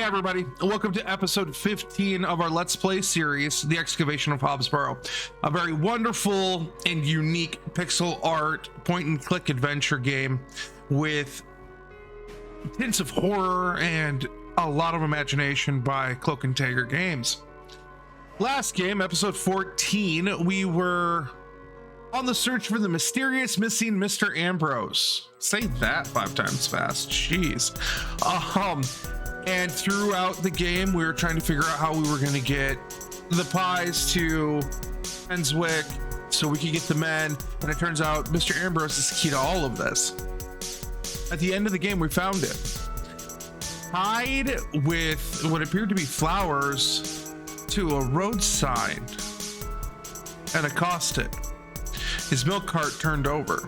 everybody, and welcome to episode 15 of our Let's Play series, The Excavation of HOB'S, BARROW. A very wonderful and unique pixel art point-and-click adventure game with hints of horror and a lot of imagination by Cloak and Dagger Games. Last game, episode 14, we were on the search for the mysterious missing Mr. Ambrose. Say that 5 times fast, jeez. And throughout the game, we were trying to figure out how we were going to get the pies to Enswick so we could get the men. And it turns out Mr. Ambrose is key to all of this. At the end of the game, we found him tied with what appeared to be flowers to a road sign and accosted. His milk cart turned over.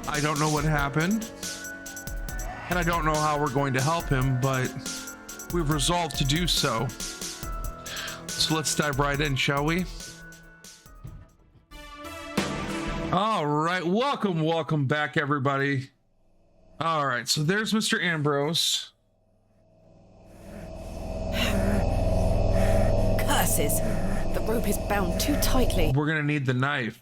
I don't know what happened. And I don't know how we're going to help him, but we've resolved to do so. So let's dive right in, shall we? All right, welcome back, everybody. All right, so there's Mr. Ambrose. Curses! The rope is bound too tightly. We're gonna need the knife.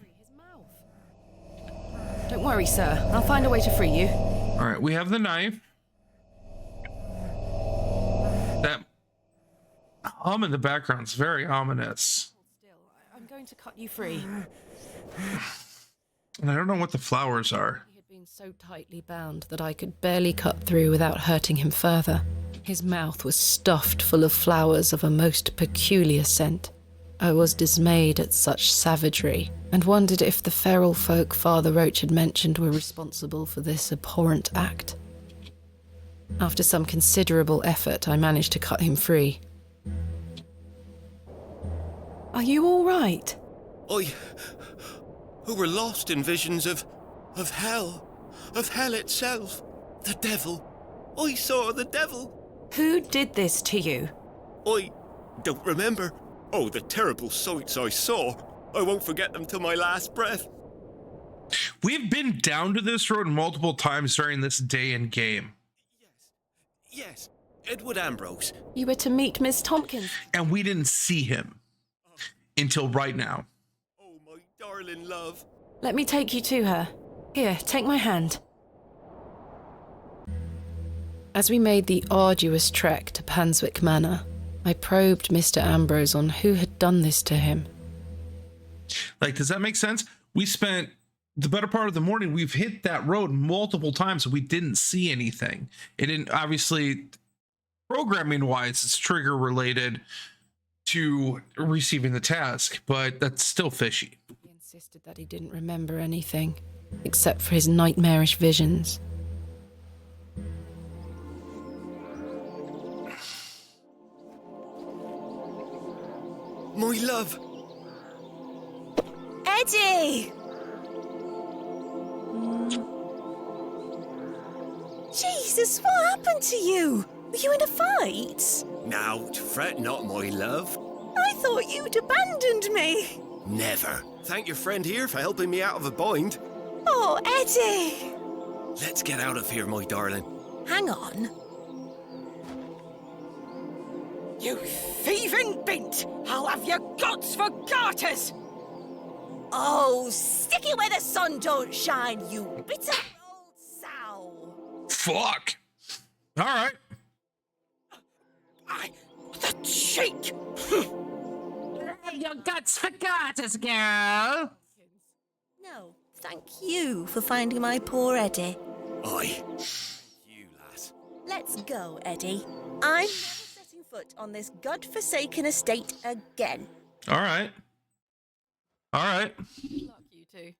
Don't worry, sir. I'll find a way to free you. All right, we have the knife. That hum in the background is very ominous. I'm going to cut you free. And I don't know what the flowers are. He had been so tightly bound that I could barely cut through without hurting him further. His mouth was stuffed full of flowers of a most peculiar scent. I was dismayed at such savagery, and wondered if the feral folk Father Roach had mentioned were responsible for this abhorrent act. After some considerable effort, I managed to cut him free. Are you all right? Who were lost in visions of hell itself, the devil. I saw the devil. Who did this to you? I don't remember. Oh, the terrible sights I saw. I won't forget them till my last breath. We've been down to this road multiple times during this day in game. Yes, Edward Ambrose. You were to meet Miss Tompkins. And we didn't see him until right now. Oh, my darling love. Let me take you to her. Here, take my hand. As we made the arduous trek to Panswick Manor, I probed Mr. Ambrose on who had done this to him. Like, does that make sense? We spent the better part of the morning, we've hit that road multiple times, so we didn't see anything. It didn't, obviously, programming wise, it's trigger related to receiving the task, but that's still fishy. He insisted that he didn't remember anything, except for his nightmarish visions. My love. Eddie! Jesus, what happened to you? Were you in a fight? Now, fret not, my love. I thought you'd abandoned me. Never. Thank your friend here for helping me out of a bind. Oh, Eddie! Let's get out of here, my darling. Hang on. You thieving bint! I'll have your guts for garters! Oh, stick it where the sun don't shine, you bitter old sow! Fuck! Alright. The cheek! Your guts for garters, girl! No, thank you for finding my poor Eddie. Aye. You, lass. Let's go, Eddie. I'm never setting foot on this god-forsaken estate again. Alright. Alright. Good luck, you two.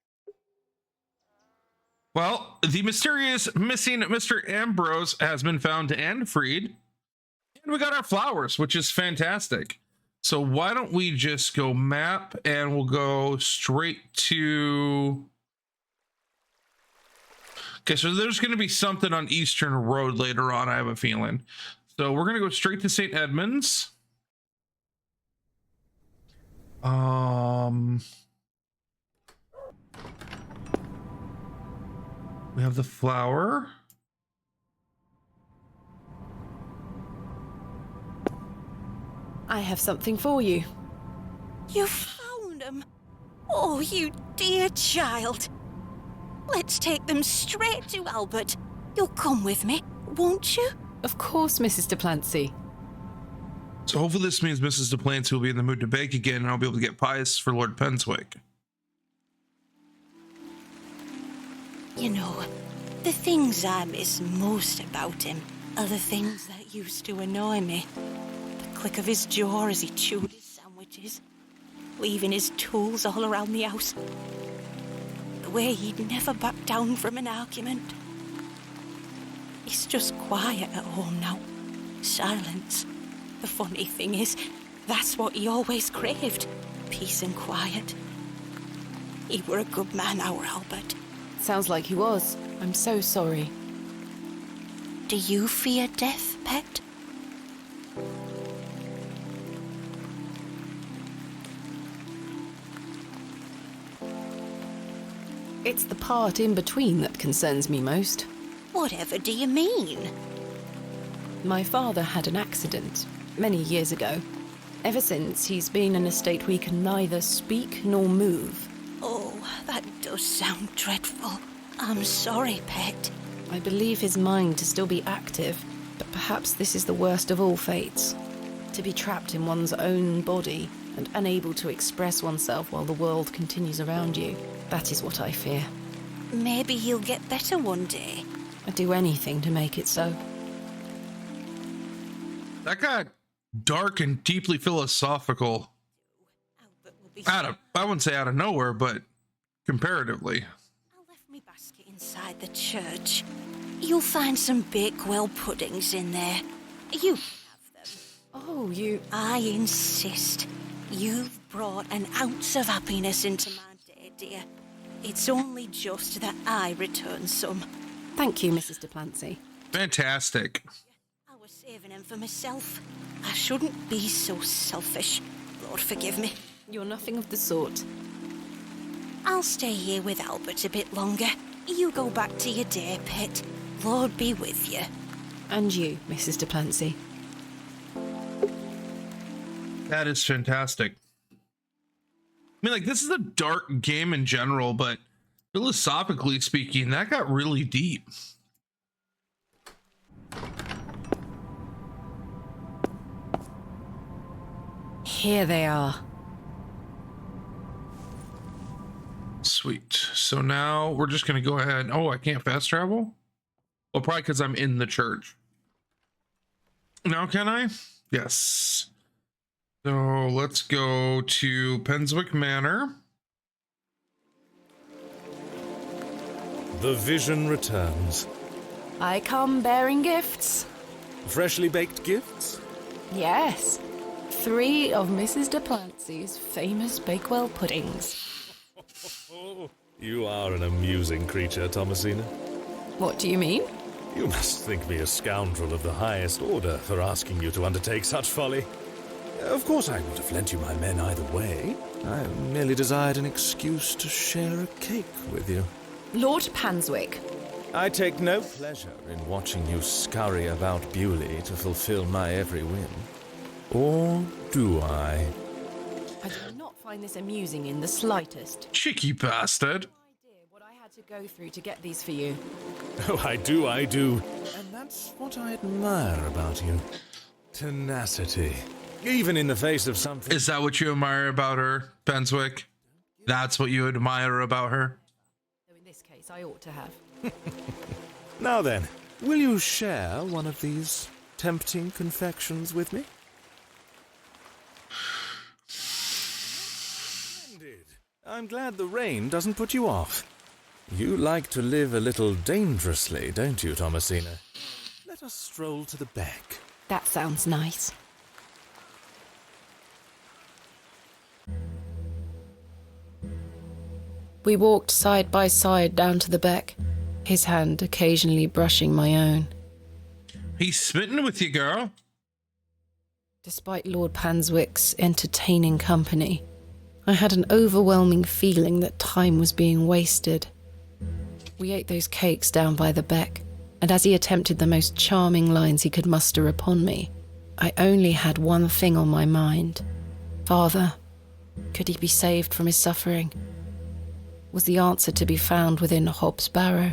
Well, the mysterious missing Mr. Ambrose has been found and freed. And we got our flowers, which is fantastic. So why don't we just go map and we'll go straight to... Okay, so there's going to be something on Eastern Road later on, I have a feeling. So we're going to go straight to St. Edmunds. We have the flower. I have something for you. You found them? Oh, you dear child. Let's take them straight to Albert. You'll come with me, won't you? Of course, Mrs. de Clancy. So hopefully this means Mrs. de Clancy will be in the mood to bake again, and I'll be able to get pies for Lord Penswick. You know, the things I miss most about him are the things that used to annoy me. The click of his jaw as he chewed his sandwiches, leaving his tools all around the house. The way he'd never back down from an argument. He's just quiet at home now. Silence. The funny thing is, that's what he always craved. Peace and quiet. He were a good man, our Albert. Sounds like he was. I'm so sorry. Do you fear death, pet? It's the part in between that concerns me most. Whatever do you mean? My father had an accident many years ago. Ever since, he's been in a state where he can neither speak nor move. Oh, that does sound dreadful. I'm sorry, pet. I believe his mind to still be active, but perhaps this is the worst of all fates. To be trapped in one's own body and unable to express oneself while the world continues around you. That is what I fear. Maybe he'll get better one day. I'd do anything to make it so. That got dark and deeply philosophical. Albert will be I wouldn't say out of nowhere, but comparatively. I left me basket inside the church. You'll find some Bakewell puddings in there. You have them. Oh, you... I insist. You've brought an ounce of happiness into my day, dear. It's only just that I return some. Thank you, Mrs. de Clancy. Fantastic. I was saving them for myself. I shouldn't be so selfish. Lord forgive me. You're nothing of the sort. I'll stay here with Albert a bit longer. You go back to your day, pet. Lord be with you. And you, Mrs. de Clancy. That is fantastic. I mean, like, this is a dark game in general, but philosophically speaking, that got really deep. Here they are. Sweet. So now we're just going to go ahead. Oh, I can't fast travel? Well, probably because I'm in the church. Now can I? Yes. So let's go to Penswick Manor. The vision returns. I come bearing gifts. Freshly baked gifts? Yes. 3 of Mrs. de Clancy's famous Bakewell puddings. Oh, you are an amusing creature, Thomasina. What do you mean? You must think me a scoundrel of the highest order for asking you to undertake such folly. Of course I would have lent you my men either way. I merely desired an excuse to share a cake with you. Lord Penswick. I take no pleasure in watching you scurry about Bewley to fulfill my every whim. Or do I? I do not find this amusing in the slightest. Cheeky bastard. No idea what I had to go through to get these for you. Oh, I do. And that's what I admire about you. Tenacity. Even in the face of something... Is that what you admire about her, Penswick? That's what you admire about her? So in this case, I ought to have. Now then, will you share one of these tempting confections with me? Splendid. I'm glad the rain doesn't put you off. You like to live a little dangerously, don't you, Thomasina? Let us stroll to the back. That sounds nice. We walked side by side down to the beck, his hand occasionally brushing my own. He's smitten with you, girl. Despite Lord Penswick's entertaining company, I had an overwhelming feeling that time was being wasted. We ate those cakes down by the beck, and as he attempted the most charming lines he could muster upon me, I only had one thing on my mind. Father, could he be saved from his suffering? Was the answer to be found within HOB'S barrow?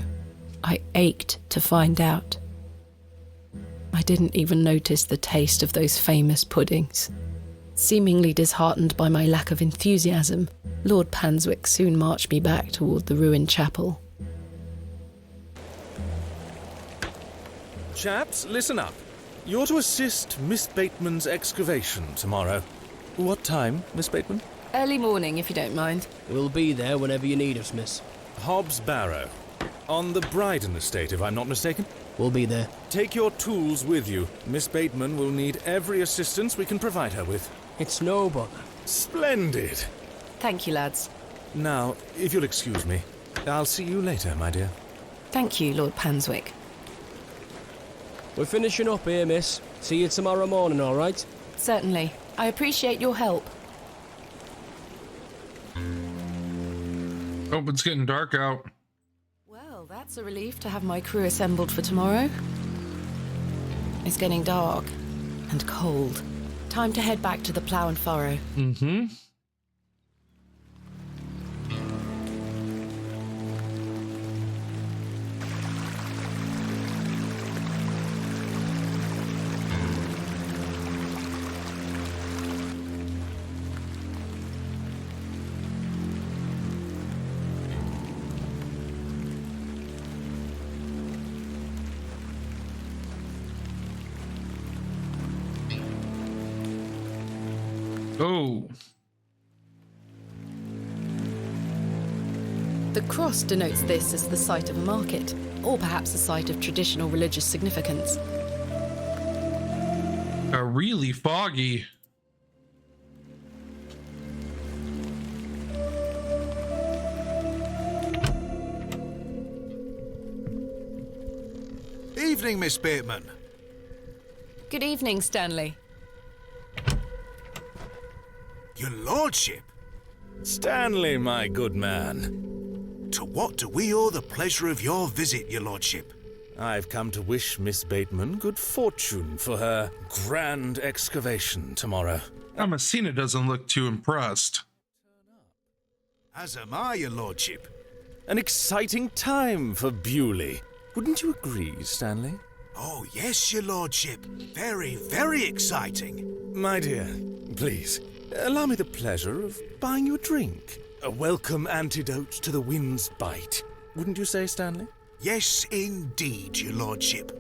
I ached to find out. I didn't even notice the taste of those famous puddings. Seemingly disheartened by my lack of enthusiasm, Lord Panswick soon marched me back toward the ruined chapel. Chaps, listen up. You're to assist Miss Bateman's excavation tomorrow. What time, Miss Bateman? Early morning, if you don't mind. We'll be there whenever you need us, miss. HOB'S barrow. On the Bryden estate, if I'm not mistaken. We'll be there. Take your tools with you. Miss Bateman will need every assistance we can provide her with. It's no bother. Splendid. Thank you, lads. Now, if you'll excuse me, I'll see you later, my dear. Thank you, Lord Panswick. We're finishing up here, miss. See you tomorrow morning, all right? Certainly. I appreciate your help. Oh, it's getting dark out. Well, that's a relief to have my crew assembled for tomorrow. It's getting dark and cold. Time to head back to the plough and furrow. Mm-hmm. Oh. The cross denotes this as the site of a market, or perhaps a site of traditional religious significance. Really foggy. Evening, Miss Bateman. Good evening, Stanley. Your lordship, Stanley, my good man. to what do we owe the pleasure of your visit, your lordship? I've come to wish Miss Bateman good fortune for her grand excavation tomorrow. Messina doesn't look too impressed. As am I, your lordship. An exciting time for Bewley. Wouldn't you agree, Stanley? Oh, yes, your lordship. Very, very exciting. My dear, please, allow me the pleasure of buying you a drink. A welcome antidote to the wind's bite. Wouldn't you say, Stanley? Yes, indeed, your lordship.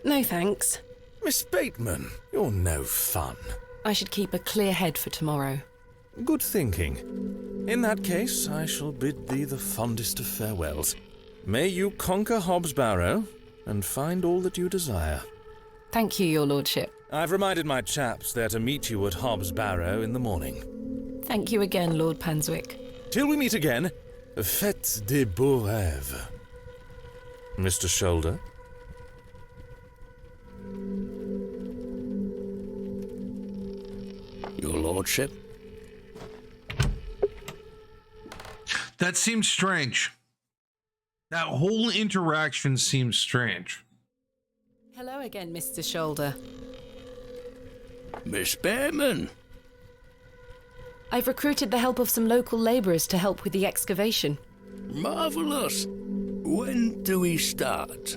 No thanks. Miss Bateman, you're no fun. I should keep a clear head for tomorrow. Good thinking. In that case, I shall bid thee the fondest of farewells. May you conquer HOB'S barrow and find all that you desire. Thank you, your lordship. I've reminded my chaps they're to meet you at HOB'S barrow in the morning. Thank you again, Lord Panswick. Till we meet again, faites des beaux rêves. Mr. Shoulder? Your lordship? That seems strange. That whole interaction seems strange. Hello again, Mr. Shoulder. Miss Bateman? I've recruited the help of some local labourers to help with the excavation. Marvellous. When do we start?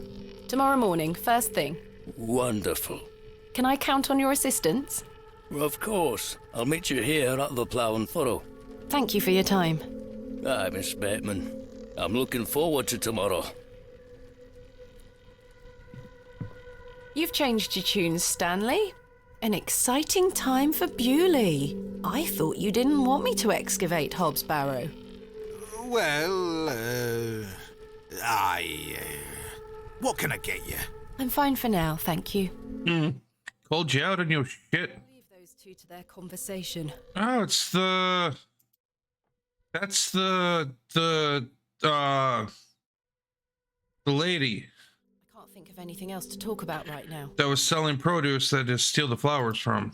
Tomorrow morning, first thing. Wonderful. Can I count on your assistance? Of course. I'll meet you here at the plough and furrow. Thank you for your time. Aye, Miss Bateman. I'm looking forward to tomorrow. You've changed your tunes, Stanley. An exciting time for Bewley. I thought you didn't want me to excavate HOB'S barrow. Well, what can I get you? I'm fine for now, thank you. Called you out on your shit. Leave those two to their conversation. Oh, it's the... That's the lady I can't think of anything else to talk about right now. that was selling produce that to steal the flowers from.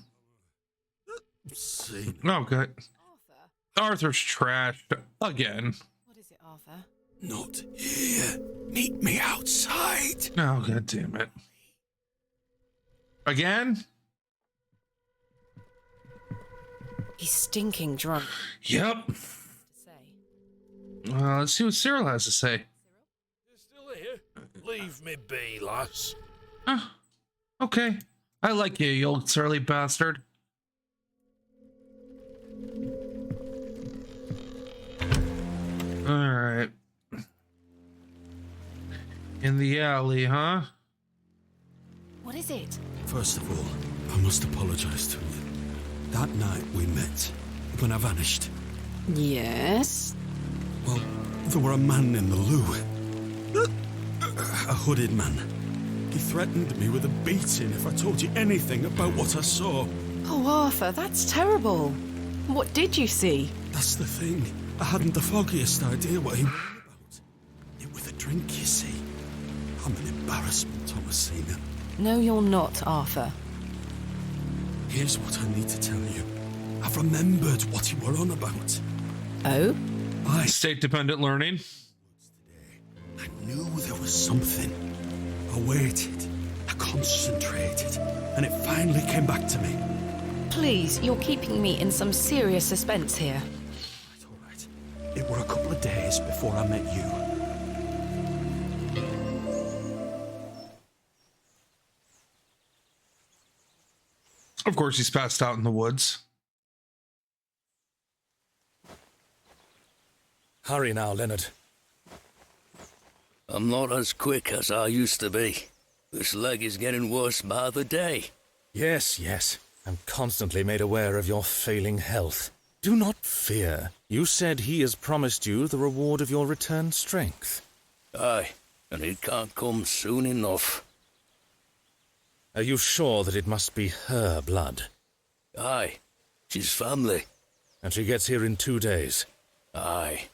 See, Okay. Arthur? Arthur's trashed again. What is it, Arthur? not here. Meet me outside. Oh, god damn it. Again? He's stinking drunk. Yep. Say. Let's see what Cyril has to say. You're still here? Leave me be, lass. Oh, okay. I like you old surly bastard. Alright. In the alley, huh? What is it? First of all, I must apologize to you. That night we met, when I vanished. Yes? Well, there were a man in the loo. A hooded man. He threatened me with a beating if I told you anything about what I saw. Oh, Arthur, that's terrible. What did you see? That's the thing. I hadn't the foggiest idea what he was about. It was a drink, you see. I'm an embarrassment, Thomasina. No, you're not, Arthur. Here's what I need to tell you. I've remembered what you were on about. Oh? State-dependent learning. I knew there was something. I waited. I concentrated. And it finally came back to me. Please, you're keeping me in some serious suspense here. All right. It were a couple of days before I met you. Of course, he's passed out in the woods. Hurry now, Leonard. I'm not as quick as I used to be. This leg is getting worse by the day. Yes. I'm constantly made aware of your failing health. Do not fear. You said he has promised you the reward of your returned strength. Aye, and it can't come soon enough. Are you sure that it must be her blood? Aye, she's family. And she gets here in 2 days? Aye.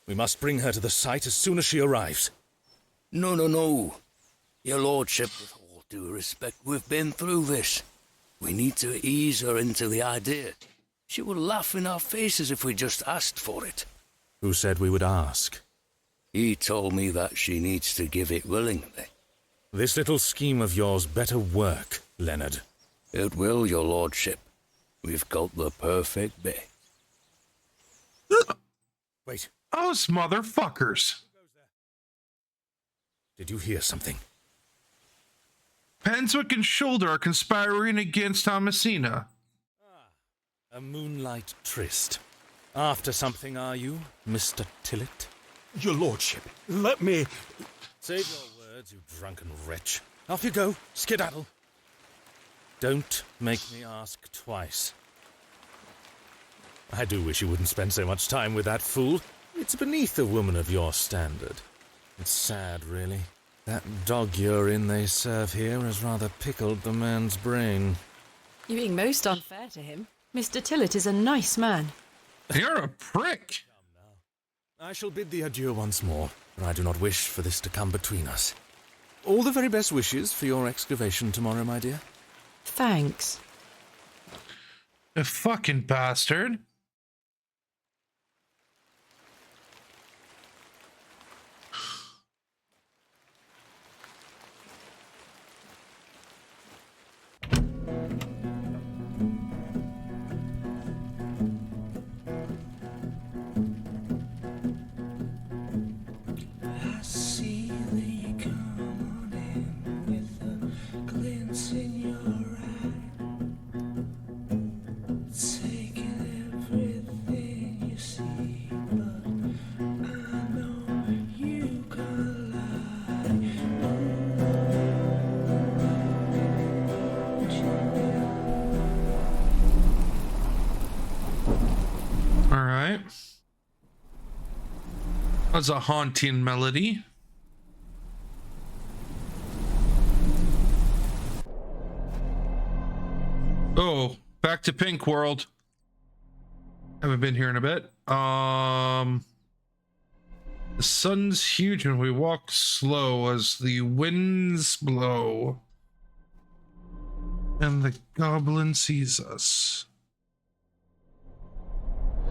We must bring her to the site as soon as she arrives. No. Your lordship, with all due respect, we've been through this. We need to ease her into the idea. She would laugh in our faces if we just asked for it. Who said we would ask? He told me that she needs to give it willingly. This little scheme of yours better work, Leonard. It will, your lordship. We've got the perfect bit. Wait. Those motherfuckers. Did you hear something? Penswick and Shoulder are conspiring against Thomasina. A moonlight tryst. After something, are you, Mr. Tillett? Your lordship, let me... Save your words, you drunken wretch. Off you go, skedaddle. Don't make me ask twice. I do wish you wouldn't spend so much time with that fool. It's beneath a woman of your standard. It's sad, really. That dog urine they serve here has rather pickled the man's brain. You're being most unfair to him. Mr. Tillett is a nice man. You're a prick. I shall bid thee adieu once more, for I do not wish for this to come between us. All the very best wishes for your excavation tomorrow, my dear. Thanks. You fucking bastard. That's a haunting melody. Oh, back to Pink World. Haven't been here in a bit. The sun's huge and we walk slow as the winds blow. And the goblin sees us.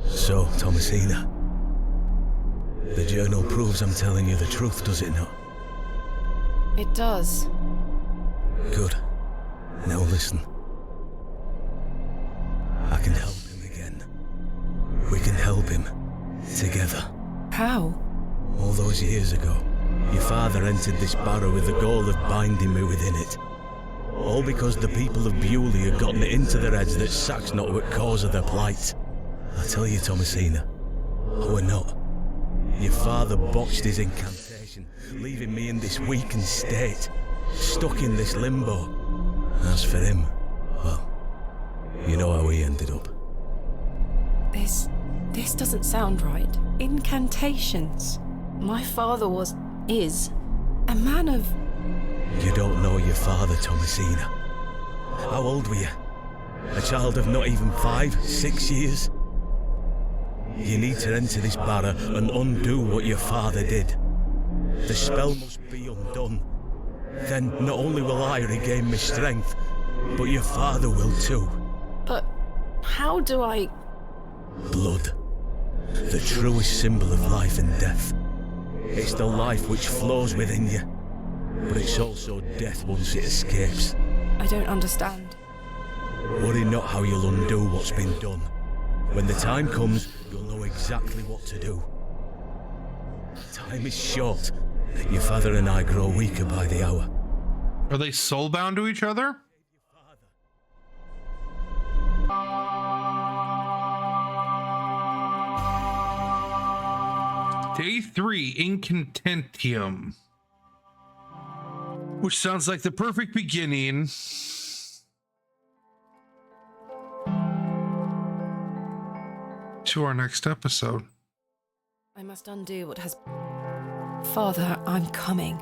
So, Thomasina, the journal proves I'm telling you the truth, does it not? It does. Good. Now listen. I can help him again. We can help him. Together. How? All those years ago, your father entered this barrow with the goal of binding me within it. All because the people of Bewley had gotten it into their heads that Sax's not what cause of their plight. I tell you, Thomasina, I were not. Your father botched his incantation, leaving me in this weakened state, stuck in this limbo. As for him, well, you know how he ended up. This doesn't sound right. Incantations. My father is a man of... You don't know your father, Thomasina. How old were you? A child of not even 5, 6 years? You need to enter this barrow and undo what your father did. The spell must be undone. Then not only will I regain my strength, but your father will too. But how do I... Blood. The truest symbol of life and death. It's the life which flows within you, but it's also death once it escapes. I don't understand. Worry not how you'll undo what's been done. When the time comes, you'll know exactly what to do. Time is short. Your father and I grow weaker by the hour. Are they soulbound to each other? Day 3, Incantentium. Which sounds like the perfect beginning to our next episode. I must undo what has... Father, I'm coming.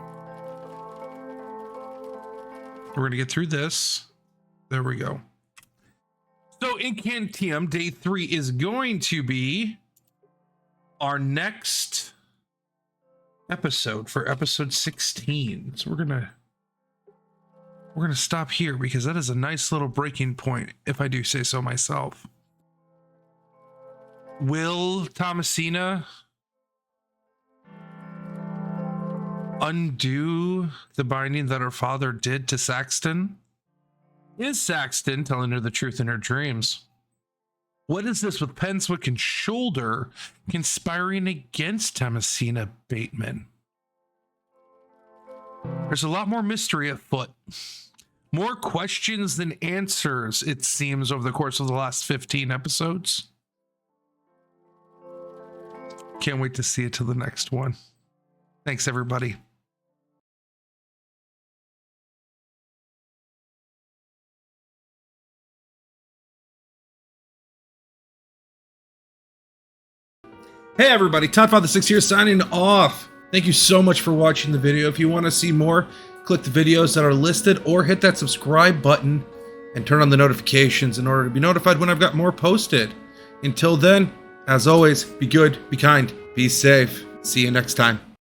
We're going to get through this. There we go. So Incantium, day 3 is going to be our next episode for episode 16. So we're going to stop here because that is a nice little breaking point, if I do say so myself. Will Thomasina undo the binding that her father did to Saxton? Is Saxton telling her the truth in her dreams? What is this with Penswick and Shoulder conspiring against Thomasina Bateman? There's a lot more mystery afoot. More questions than answers, it seems, over the course of the last 15 episodes. Can't wait to see it till the next one. Thanks, everybody. Hey everybody, Toddfather6 here signing off. Thank you so much for watching the video. If you want to see more, click the videos that are listed or hit that subscribe button and turn on the notifications in order to be notified when I've got more posted. Until then, as always, be good, be kind, be safe. See you next time.